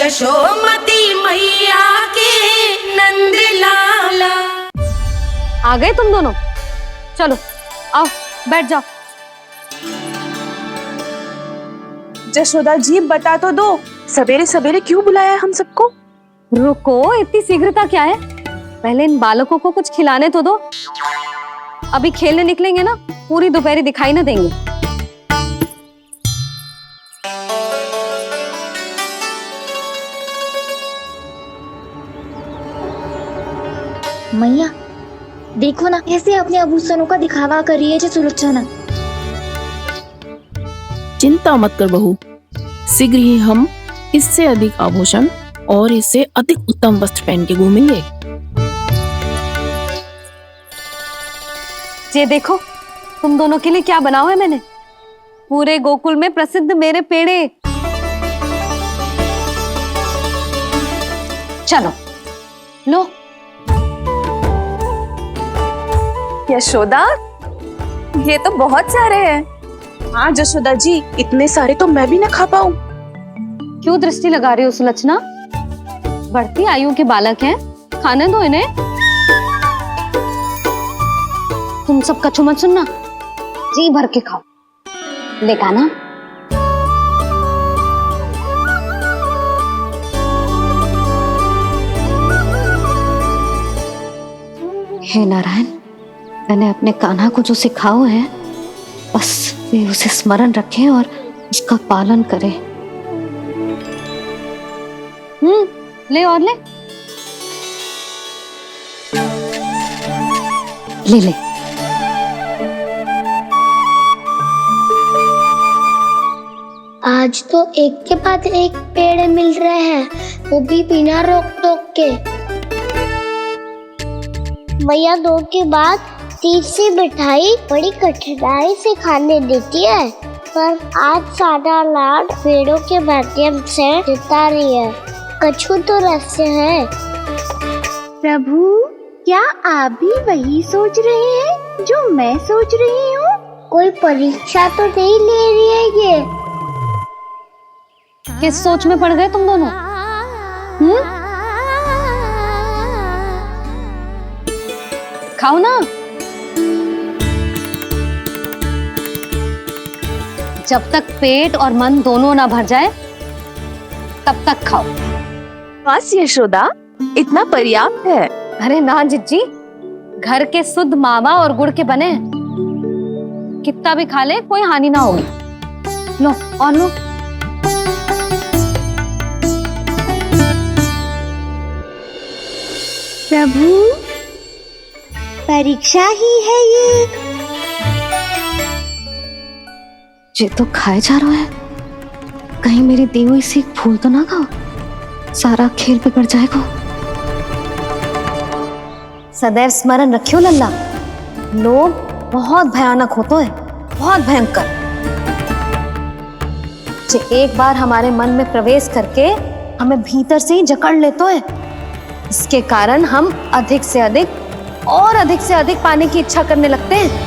यशोमती मैया के नंद लाला। आ गए तुम दोनों? चलो आओ बैठ जाओ। जशोदा जी बता तो दो, सवेरे सवेरे क्यों बुलाया है हम सबको? रुको, इतनी शीघ्रता क्या है? पहले इन बालकों को कुछ खिलाने तो दो। अभी खेलने निकलेंगे ना, पूरी दोपहरी दिखाई ना देंगे। मैया देखो ना, कैसे अपने आभूषणों का दिखावा कर रही है जो सुलोचना। चिंता मत कर बहू, शीघ्र ही हम इससे अधिक आभूषण और इससे अधिक उत्तम वस्त्र पहन के घूमेंगे। ये देखो तुम दोनों के लिए क्या बनाओ है मैंने। पूरे गोकुल में प्रसिद्ध मेरे पेड़े। चलो लो। यशोदा, ये तो बहुत सारे हैं। हाँ जशोदा जी, इतने सारे तो मैं भी ना खा पाऊं। क्यों दृष्टि लगा रही हो सुलक्षणा? बढ़ती आयु के बालक हैं, खाने दो इन्हें। तुम सब कछु मत सुनना, जी भर के खाओ। लेगा ना? हे नारायण, मैंने अपने कान्हा को जो सिखाओ है, बस वे उसे स्मरण रखें और उसका पालन करें। ले और ले। ले ले। आज तो एक के बाद एक पेड़ मिल रहे हैं, वो भी बिना रोक टोक के। मैया दो के बाद तीसरी मिठाई बड़ी कठिनाई से खाने देती है, पर आज सादा लाड पेड़ों के माध्यम से जिता रही है। कछु तो रहस्य है। प्रभु, क्या आप भी वही सोच रहे हैं जो मैं सोच रही हूँ? कोई परीक्षा तो नहीं ले रही है ये? किस सोच में पड़ गए तुम दोनों? खाओ ना। जब तक पेट और मन दोनों ना भर जाए तब तक खाओ। बस यशोदा, इतना पर्याप्त है। अरे ना जिज्जी, घर के शुद्ध मावा और गुड़ के बने, कितना भी खा ले कोई हानि ना होगी। लो और लो। प्रभु, परीक्षा ही है ये तो खाए जा रहा है। कहीं मेरी दी हुई सीख फूल तो ना खाओ, सारा खेल बिगड़ जाएगा। सदैव स्मरण रखियो लल्ला, लोभ बहुत भयानक होता है, बहुत भयंकर। जो एक बार हमारे मन में प्रवेश करके हमें भीतर से ही जकड़ लेता है, इसके कारण हम अधिक से अधिक और अधिक से अधिक पाने की इच्छा करने लगते हैं।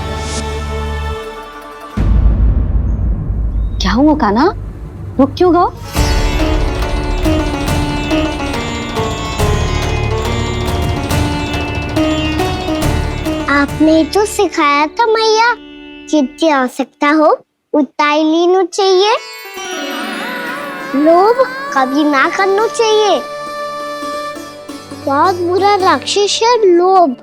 क्या हुआ कान्हा, रुक क्यों गए? आपने तो सिखाया था मैया, जितनी आवश्यकता हो उतना ही लेना चाहिए, लोभ कभी ना करना चाहिए। बहुत बुरा राक्षस है लोभ।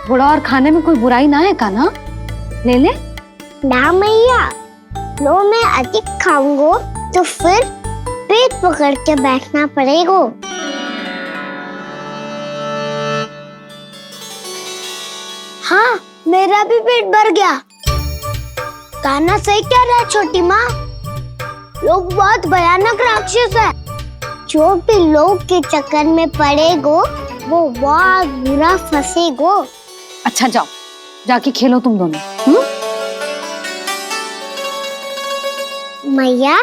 बुरा और खाने में कोई बुराई ना है कान्हा, ले ले। ना मैया, लो मैं अधिक खाऊंगा तो फिर पेट पकड़ के बैठना पड़ेगा। हाँ, मेरा भी पेट भर गया। कान्हा सही कह रहा है छोटी माँ, लोग बहुत भयानक राक्षस है। जो भी लोग के चक्कर में पड़ेगो वो बहुत बुरा फंसेगो। अच्छा जाओ, जाके खेलो तुम दोनों। मैया,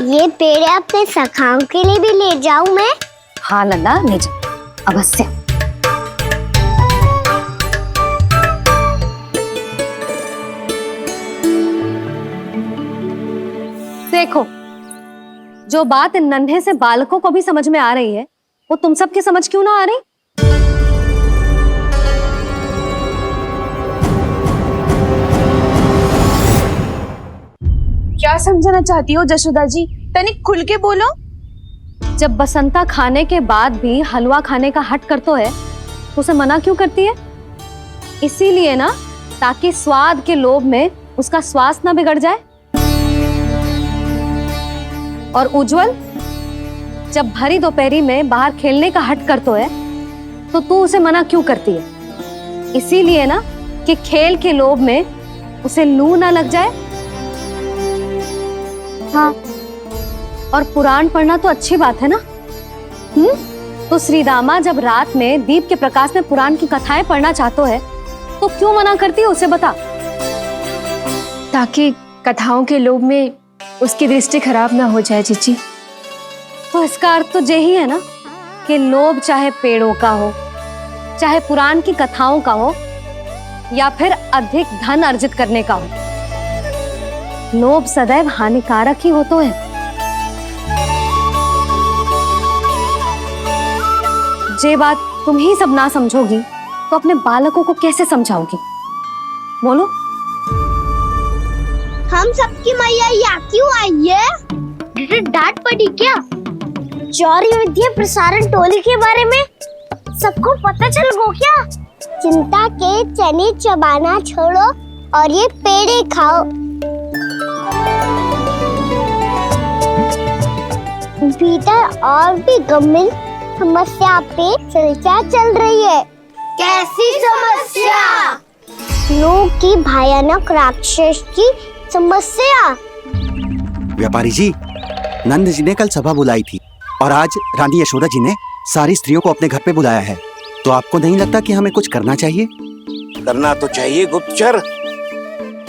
ये पेड़ अपने सखाओं के लिए भी ले जाऊं मैं? हाँ लल्ला, ले जाओ अवश्य। देखो, जो बात इन नन्हे से बालकों को भी समझ में आ रही है, वो तुम सबकी समझ क्यों ना आ रही? क्या समझाना चाहती हो जशोदा जी? तनिक खुल के बोलो। जब बसंता खाने के बाद भी हलवा खाने का हट करतो है तो उसे मना क्यों करती है? इसीलिए ना, ताकि स्वाद के लोभ में उसका स्वास्थ्य ना बिगड़ जाए। और उज्जवल, जब भरी दोपहरी में बाहर खेलने का हट करतो है तो तू उसे मना क्यों करती है? इसीलिए ना कि खेल के लोभ में उसे लू ना लग जाए। हाँ, और पुराण पढ़ना तो अच्छी बात है ना। तो श्रीदामा जब रात में दीप के प्रकाश में पुराण की कथाएं पढ़ना चाहतो है तो क्यों मना करती है, उसे बता। ताकि कथाओं के लोभ में उसकी दृष्टि खराब ना हो जाए जीजी। तो इसका अर्थ तो यही है ना कि लोभ चाहे पेड़ों का हो, चाहे पुराण की कथाओं का हो, या फिर अधिक धन अर्जित करने का हो, लोभ सदैव हानिकारक ही होता है। जे बात तुम ही सब ना समझोगी तो अपने बालकों को कैसे समझाओगी? बोलो। हम सबकी मैया यहाँ क्यों आई है? डांट पड़ी क्या? चौरी विद्या प्रसारण टोली के बारे में सबको पता चल गो क्या? चिंता के चने चबाना छोड़ो और ये पेड़े खाओ। भीतर और भी गंभीर समस्या पे चर्चा चल रही है। कैसी समस्या? लोग की भयानक राक्षस की समस्या। व्यापारी जी, नंद जी ने कल सभा बुलाई थी और आज रानी यशोदा जी ने सारी स्त्रियों को अपने घर पे बुलाया है। तो आपको नहीं लगता कि हमें कुछ करना चाहिए? करना तो चाहिए गुप्तचर।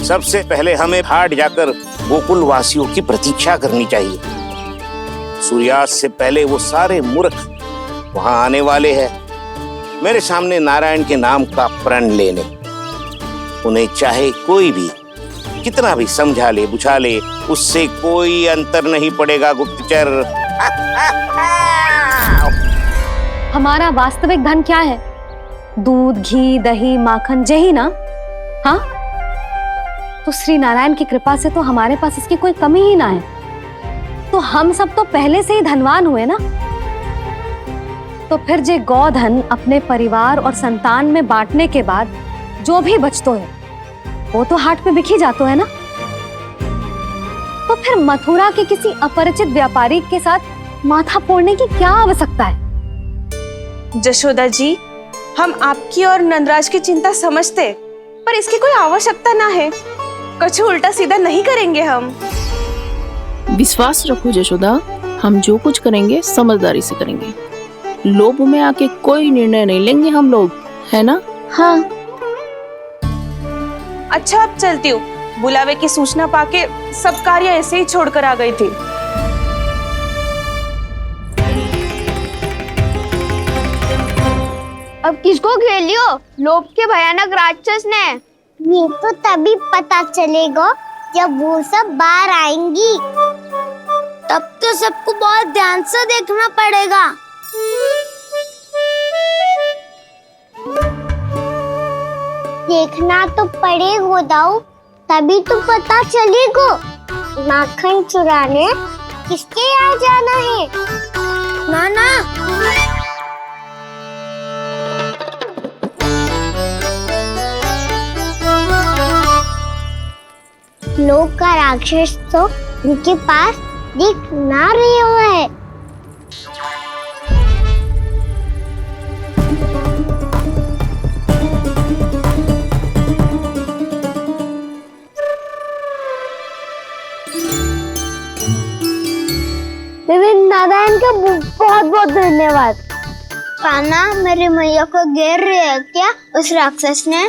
सबसे पहले हमें हाट जाकर गोकुल वासियों की प्रतीक्षा करनी चाहिए। सूर्यास्त से पहले वो सारे मूर्ख वहां आने वाले हैं, मेरे सामने नारायण के नाम का प्रण लेने। उन्हें चाहे कोई भी कितना भी समझा ले बुझा ले, उससे कोई अंतर नहीं पड़ेगा गुप्तचर। हमारा वास्तविक धन क्या है? दूध, घी, दही, माखन, यही ना? हाँ, तो श्री नारायण की कृपा से तो हमारे पास इसकी कोई कमी ही ना है। तो हम सब तो पहले से ही धनवान हुए ना। तो फिर जे गोधन अपने परिवार और संतान में बांटने के बाद जो भी बचतो है वो तो हाट पे बिखी जातो है ना। तो फिर मथुरा के किसी अपरिचित व्यापारी के साथ माथा फोड़ने की क्या आवश्यकता है? जशोदा जी, हम आपकी और नंदराज की चिंता समझते, पर इसकी कोई आवश्यकता ना है। कुछ उल्टा सीधा नहीं करेंगे हम। विश्वास रखो जशोदा, हम जो कुछ करेंगे समझदारी से करेंगे। लोभ में आके कोई निर्णय नहीं लेंगे हम लोग, है ना? हाँ। अच्छा, अब चलती हूँ। बुलावे की सूचना पाके सब कार्य ऐसे ही छोड़कर आ गई थी। अब किसको घेलियो? लोभ के भयानक राक्षस ने। ये तो तभी पता चलेगा जब वो सब बाहर आएंगी। तब तो सबको बहुत ध्यान से देखना पड़ेगा। देखना तो पड़ेगा दाऊ, तभी तो पता चलेगा माखन चुराने किसके यहाँ जाना है। नाना, लोग का राक्षस तो उनके पास दिख ना रहे है। नारायण का बहुत बहुत धन्यवाद। कान्हा, मेरी मैया को घेर रहे है क्या उस राक्षस ने?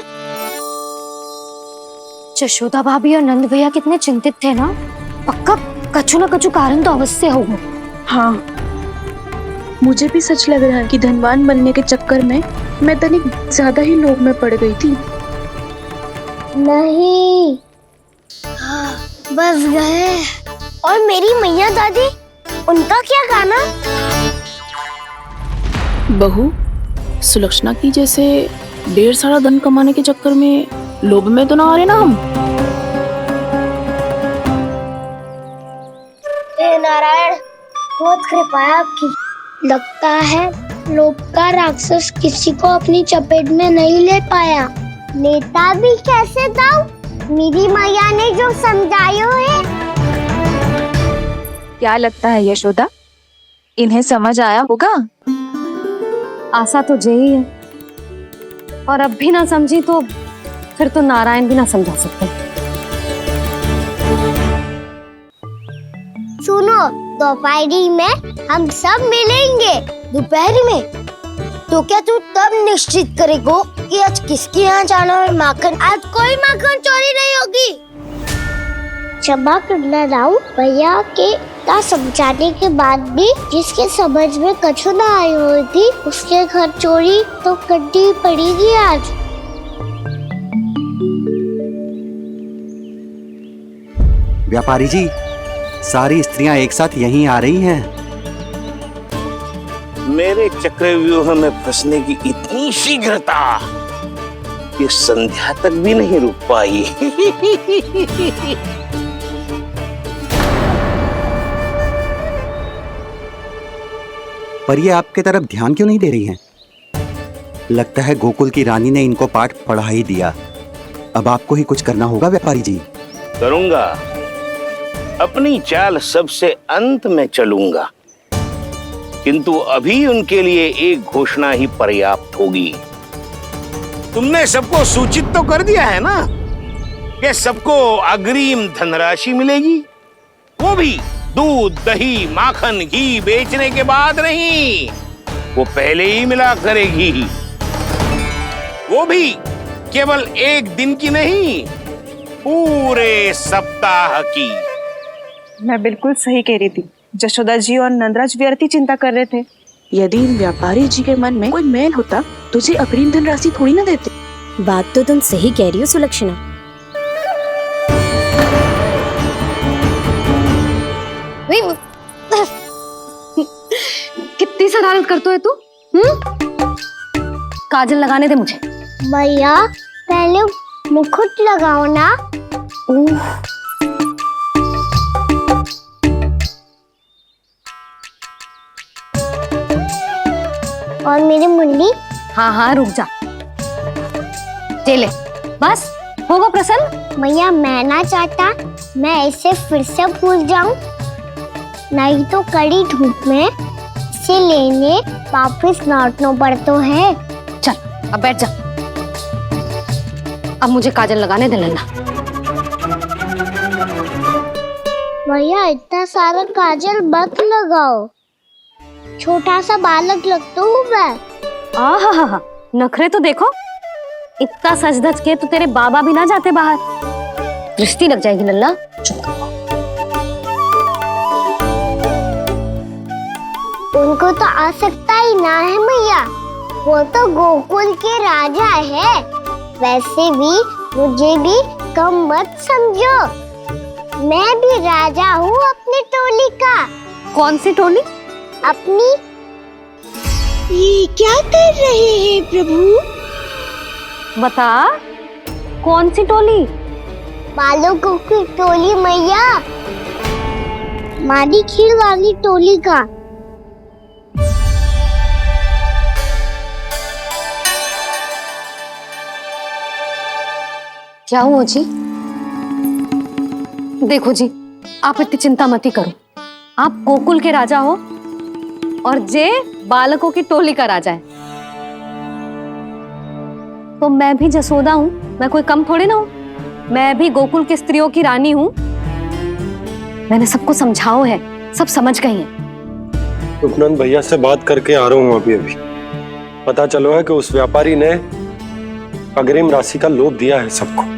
यशोदा भाभी और नंद भैया कितने चिंतित थे ना। पक्का कछु ना कछु कारण तो अवश्य होगा। हाँ, मुझे भी सच लग रहा है कि धनवान बनने के चक्कर में मैं तनिक ज्यादा ही लोभ में पड़ गई थी। नहीं, बस गए। और मेरी मैया दादी, उनका क्या गाना? बहू, सुलक्षणा की जैसे ढेर सारा धन कमाने के चक्कर में लोभ में तो ना आ रहे ना हम। हे नारायण, बहुत कृपा है आपकी। लगता है लोभ का राक्षस किसी को अपनी चपेट में नहीं ले पाया। लेता भी कैसे था? मेरी मैया ने जो समझायो है। क्या लगता है यशोदा, इन्हें समझ आया होगा? आशा तो यही है, और अब भी ना समझी तो फिर तो नारायण भी ना समझा सकते। सुनो, दोपहरी में हम सब मिलेंगे। दोपहरी में? तो क्या तू तब निश्चित करेगो कि आज किसके यहाँ जाना है माखन? आज कोई माखन चोरी नहीं होगी। क्षमा करना राव, भैया के का समझाने के बाद भी जिसके समझ में कछु ना आई होगी उसके घर चोरी तो करनी पड़ेगी आज। व्यापारी जी, सारी स्त्रियां एक साथ यहीं आ रही हैं। मेरे चक्रव्यूह में फंसने की इतनी शीघ्रता कि संध्या तक भी नहीं रुक पाई। पर ये आपके तरफ ध्यान क्यों नहीं दे रही हैं? लगता है गोकुल की रानी ने इनको पाठ पढ़ा ही दिया। अब आपको ही कुछ करना होगा व्यापारी जी। करूंगा, अपनी चाल सबसे अंत में चलूंगा, किंतु अभी उनके लिए एक घोषणा ही पर्याप्त होगी। तुमने सबको सूचित तो कर दिया है ना कि सबको अग्रिम धनराशि मिलेगी, वो भी दूध, दही, माखन, घी बेचने के बाद नहीं, वो पहले ही मिला करेगी। वो भी केवल एक दिन की नहीं, पूरे सप्ताह की। मैं बिल्कुल सही कह रही थी। जशोदा जी और नंदराज व्यर्थ ही चिंता कर रहे थे। यदि इन व्यापारी जी के मन में कोई मैल होता तुझे अग्रिम धनराशि थोड़ी ना देते। बात तो तुम सही कह रही हो सुलक्षणा। कितनी शरारत करते हो तू? काजल लगाने दे मुझे। भैया पहले मुकुट लगाओ ना। और मेरी मुरली? हाँ हाँ रुक जा, ये ले, बस होगा प्रसन्न। भैया मैं ना चाहता मैं ऐसे फिर से भूल जाऊं, नहीं तो कड़ी धूप में इसे लेने वापस लौटना पड़ता है। चल अब बैठ जा, अब मुझे काजल लगाने दे लेना। भैया इतना सारा काजल मत लगाओ, छोटा सा बालक लगता हूँ मैं। आहा, नखरे तो देखो, इतना सज धज के तो तेरे बाबा भी ना जाते बाहर, दृष्टि लग जाएगी लल्ला। उनको तो आ सकता ही ना है भैया, वो तो गोकुल के राजा है। वैसे भी मुझे भी कम मत समझो, मैं भी राजा हूँ अपनी टोली का। कौन सी टोली? अपनी। ये क्या कर रहे हैं प्रभु? बता, कौन सी टोली? बालकों की टोली मैया, मारी खीर वाली टोली का। क्या हुआ जी? देखो जी, आप इतनी चिंता मत ही करो। आप गोकुल के राजा हो और जे बालकों की टोली का राजा है, तो मैं भी जसोदा हूँ, मैं कोई कम थोड़ी ना हूँ। मैं भी गोकुल की स्त्रियों की रानी हूँ। मैंने सबको समझाओ है, सब समझ गई हैं। उपनंद भैया से बात करके आ रहा हूँ अभी। पता चलो है कि उस व्यापारी ने अग्रिम राशि का लोभ दिया है सबको।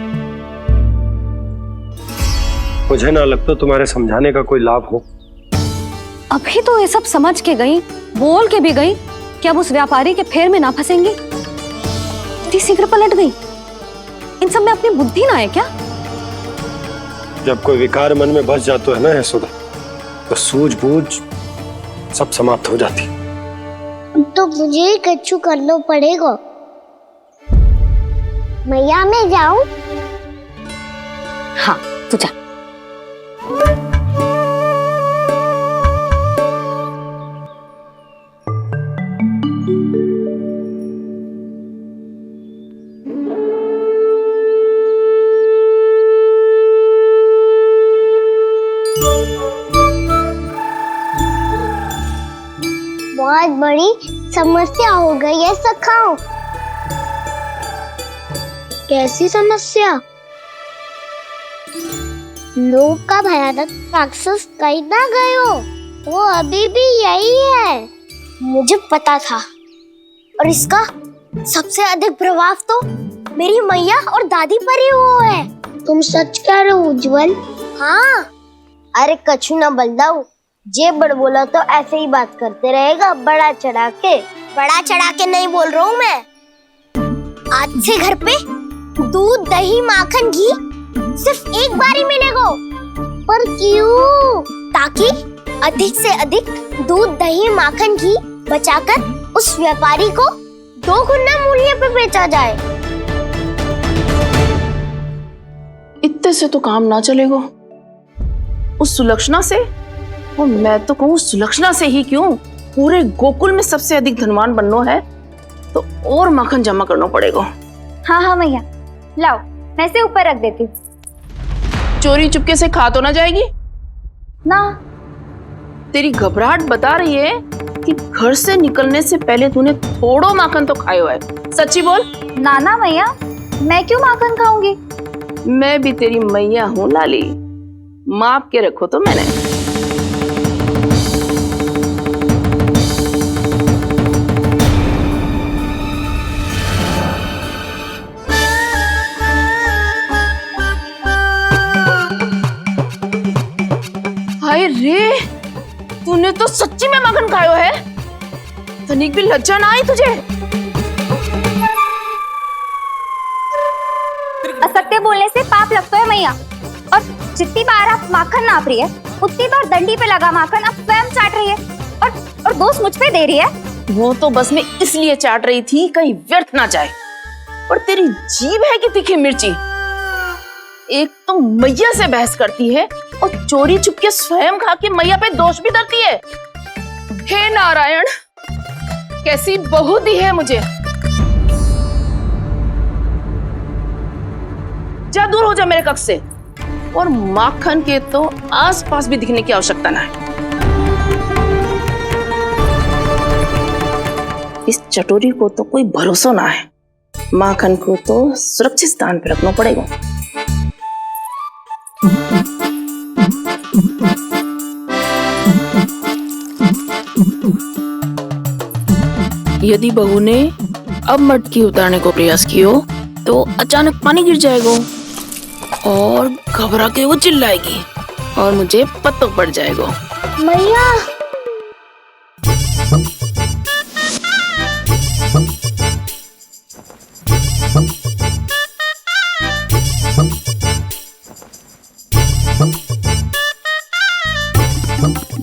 मुझे ना लगता तुम्हारे समझाने का कोई लाभ हो। अभी तो ये सब समझ के गई, बोल के भी गई कि अब उस व्यापारी के फेर में ना फंसेंगी। इतनी शीघ्र पलट गई, इन सब में अपनी बुद्धि ना है क्या? जब कोई विकार मन में बस जाता है ना यशोदा, तो सूझबूझ सब समाप्त हो जाती। तो मुझे ही कच्चू करना पड़ेगा। मैया मैं जाऊं? हाँ तू जा। बहुत बड़ी समस्या हो गई है सखाओ। कैसी समस्या? लोभ का भयानक राक्षस कहीं ना गए हो, वो अभी भी यही है। मुझे पता था, और इसका सबसे अधिक प्रभाव तो मेरी मैया और दादी पर ही हुआ है। तुम सच कह रहे हो उज्जवल? हाँ। अरे कछु ना बलदाऊ, जे बड़ बोला तो ऐसे ही बात करते रहेगा बड़ा चढ़ा के। बड़ा चढ़ा के नहीं बोल रहा हूँ मैं। आज से घर पे दूध दही माखन घी सिर्फ एक बार ही मिलेगा। पर क्यों? ताकि अधिक से अधिक दूध दही माखन घी बचाकर उस व्यापारी को 2 गुना मूल्य पे बेचा जाए। इतने से तो काम ना चलेगा। उस सुलक्षणा से, और मैं तो कहूँ सुलक्षणा से ही क्यों, पूरे गोकुल में सबसे अधिक धनवान बनना है तो और माखन जमा करना पड़ेगा। हाँ हाँ मैया, लाओ मैं इसे ऊपर रख देती हूँ। चोरी चुपके से खा तो ना जाएगी ना? तेरी घबराहट बता रही है कि घर से निकलने से पहले तूने थोड़ा माखन तो खाया है। सच्ची बोल। ना ना मैया, मैं क्यों माखन खाऊंगी? मैं भी तेरी मैया हूँ लाली, माप के रखो तो मैंने। हाय रे, तूने तो सच्ची में माखन खायो है। तनिक भी लज्जा ना आई तुझे? असत्य बोलने से पाप लगता है मैया, और जितनी बार आप माखन नाप रही है उतनी बार डंडी पे लगा माखन आप स्वयं चाट रही है, और दोष मुझ पे दे रही है। वो तो बस मैं इसलिए चाट रही थी कहीं व्यर्थ ना जाए। और तेरी जीभ है कि तीखी मिर्ची। एक तो मैया से बहस करती है और चोरी चुपके स्वयं खा के मैया पे दोष भी धरती है। हे नारायण, कैसी बहू दी है मुझे। जा, दूर हो जा मेरे कक्ष से, और माखन के तो आसपास भी दिखने की आवश्यकता ना है। इस चटोरी को तो कोई भरोसा ना है। माखन को तो सुरक्षित स्थान पर रखना पड़ेगा। यदि बहू ने अब मटकी उतारने को प्रयास किया तो अचानक पानी गिर जाएगा और घबरा के वो चिल्लाएगी और मुझे पता पड़ जाएगा। मैया,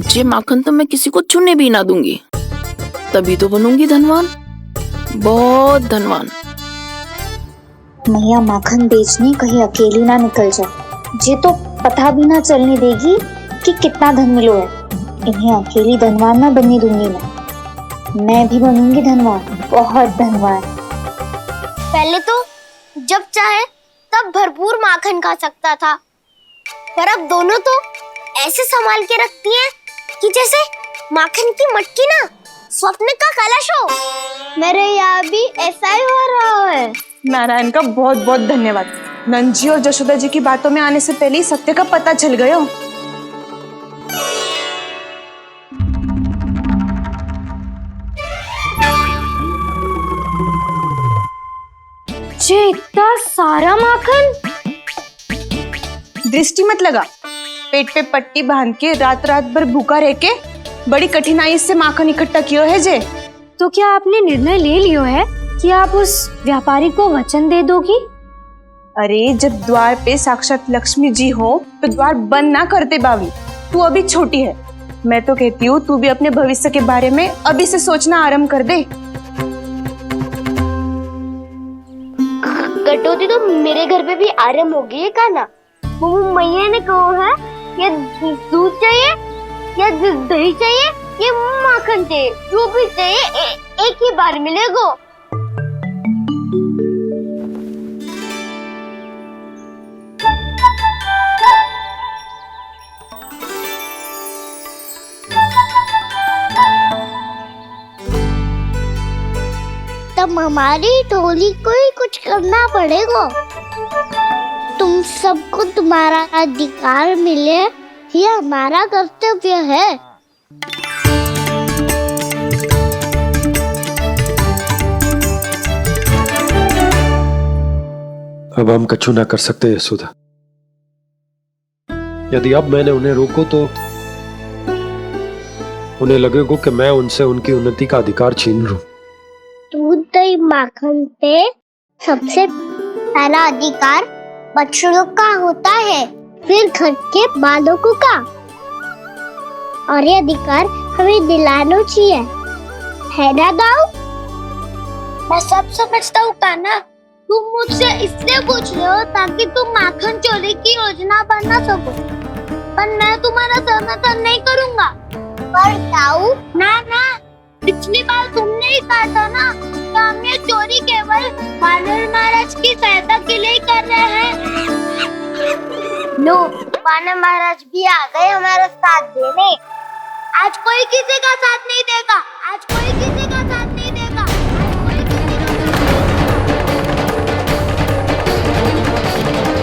ये माखन तो मैं किसी को छूने भी ना दूंगी, तभी तो बनूंगी धनवान, बहुत धनवान। मैया माखन बेचने कहीं अकेली ना निकल जाए। ये तो पता भी ना चलने देगी कि कितना धन मिलो है। इन्हें अकेली धनवान ना बनने दूंगी मैं भी बनूंगी धनवान, बहुत धनवान। पहले तो जब चाहे तब भरपूर माखन खा सकता था, पर अब दोनों तो ऐसे संभाल के रखती हैं कि जैसे माखन की मटकी ना स्वप्न का कलश हो। मेरे यहाँ भी ऐसा ही हो रहा है। नारायण का बहुत बहुत धन्यवाद। नंद जी और जशोदा जी की बातों में आने से पहले ही सत्य का पता चल गया। ये इतना सारा माखन? दृष्टि मत लगा। पेट पे पट्टी बांध के रात रात भर भूखा रह के बड़ी कठिनाई से माखन इकट्ठा किया है जे। तो क्या आपने निर्णय ले लियो है कि आप उस व्यापारी को वचन दे दोगी? अरे जब द्वार पे साक्षात लक्ष्मी जी हो तो द्वार बंद ना करते बावी। तू अभी छोटी है, मैं तो कहती हूँ तू भी अपने भविष्य के बारे में अभी से सोचना आरंभ कर दे। कटौती तो मेरे घर पे भी आरंभ हो गई है काना। वो मैया ने कहा है ये दूध चाहिए या दही चाहिए या माखन चाहिए, जो भी चाहिए एक ही बार मिलेगा। तब हमारी टोली को ही कुछ करना पड़ेगा। तुम सबको तुम्हारा अधिकार मिले, ये हमारा कर्तव्य है। अब हम कछु ना कर सकते यशोदा। यदि अब मैंने उन्हें रोको तो उन्हें लगेगा कि मैं उनसे उनकी उन्नति का अधिकार छीन लूं। दूध दही माखन पे सबसे पहला अधिकार बछड़ों का होता है, फिर घर के बालकों का, और ये अधिकार हमें दिलाना चाहिए, है ना दाऊ? मैं सब समझता हूँ कान्हा, तुम मुझसे इसलिए पूछ रहे हो ताकि तुम माखन चोरी की योजना बना सको, पर मैं तुम्हारा समर्थन नहीं करूँगा। पर दाऊ ना, पिछली बार तुमने ही कहा था ना कि हम ये चोरी केवल वानर महाराज की सहायता के लिए कर रहे हैं। लो, वानर महाराज भी आ गए हमारा साथ देने। आज कोई किसी का साथ नहीं देगा, आज कोई किसी का साथ